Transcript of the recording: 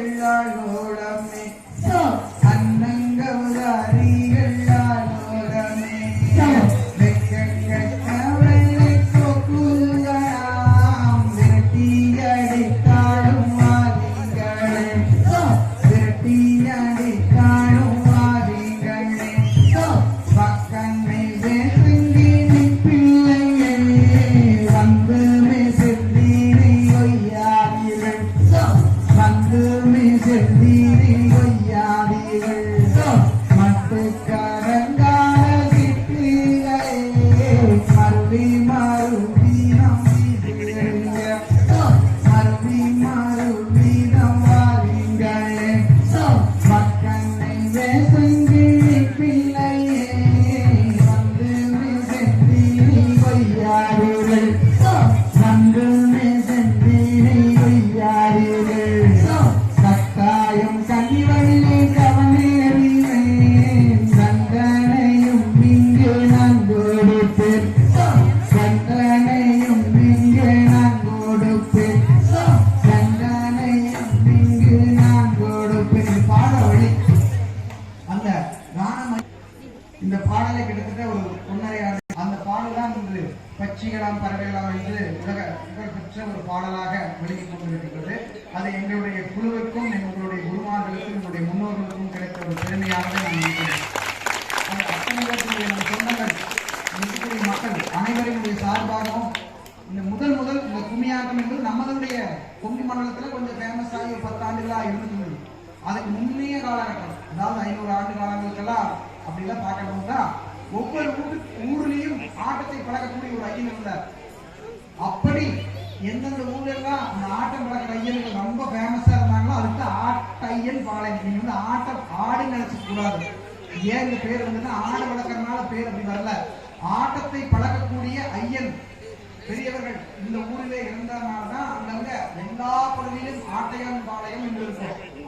எல்லாரோடமே அன்னங்கவதாரி எல்லாரோடமே வெக்கங்கட்டவளை கொக்குங்களாம் விரட்டியடித்தாடும் வாரிகளே விரட்டியடித்தாடும் வாரிகளே பக்கனை வேசுங்கினி பிள்ளையே வந்து செல்லீரை ஒய்யாதீர்கள் வந்து செல்லீரை ஒய்யாதீர்கள் மட்டுக்காரங்கால கிட்டிகளே மறுபடி மறுபடி நம்பிடுங்க மறுபடி மறுபடி நம்பாதீங்களே பக்கனை வேசுங்கினி பிள்ளையே வந்து செல்லீரை ஒய்யாதீர்கள் வந்து செல்லீரை ஒய்யாதீர்கள் கட்டாயம் கனிவழியை கவனேறினேன் தண்டனையும் இங்கு நான் கொடுப்பேன் தண்டனையும் இங்கு நான் கொடுப்பேன் தண்டனையும் இங்கு நான் கொடுப்பேன் பாட வழி அந்த கானம் இந்த பாடலை கிட்டத்தட்ட ஒரு 1.5 ஆண்டு அந்த பாடல் தான் இன்று பட்சிகளாம் பறவைகளாம் என்று உலக புகழ்பெற்ற ஒரு பாடலாக வெளியிட்டுக் கொண்டிருக்கிறது. அது எங்களுடைய குழுவிற்கும் எங்களுடைய குருமார்களுக்கும் எங்களுடைய முன்னோர்களுக்கும் கிடைத்த ஒரு பெருமையாகவே நான் நினைக்கிறேன். அந்த அத்தனைகளுடைய நம் சொந்தங்கள் இருக்கக்கூடிய மக்கள் அனைவரினுடைய சார்பாகவும் இந்த முதல் இந்த கும்மியாட்டம் என்பது நம்மளுடைய கொங்கு மண்டலத்தில் கொஞ்சம் ஃபேமஸ் ஆகி 10 ஆண்டுகளாக இருந்துட்டு அதுக்கு முன்னைய காலகட்டம் அதாவது 500 ஆண்டு காலங்களுக்கெல்லாம் அப்படிலாம் பார்க்கணும்னா ஒவ்வொரு ஊர்லயும் ஆட்டத்தை பழக்கக்கூடிய ஒரு ஐயன் இருந்தார். அப்படி எந்தெந்த ஊர்லாம் அந்த ஆட்டம் பழக்கிற ஐயன்கள் ரொம்ப ஃபேமஸா இருந்தாங்களோ அதுக்கு ஆட்டையன் பாளையம். நீங்க வந்து ஆட்டம் ஆடி நினைச்சுக்க கூடாது. ஏன் இந்த பேர் வந்துன்னா ஆடு வளர்க்கறதுனால பேர் அப்படி வரல. ஆட்டத்தை பழக்கக்கூடிய ஐயன் பெரியவர்கள் இந்த ஊரிலே இருந்ததுனாலதான் அங்கங்க எல்லா பகுதியிலும் ஆட்டையன் பாளையம் என்று இருக்கும்.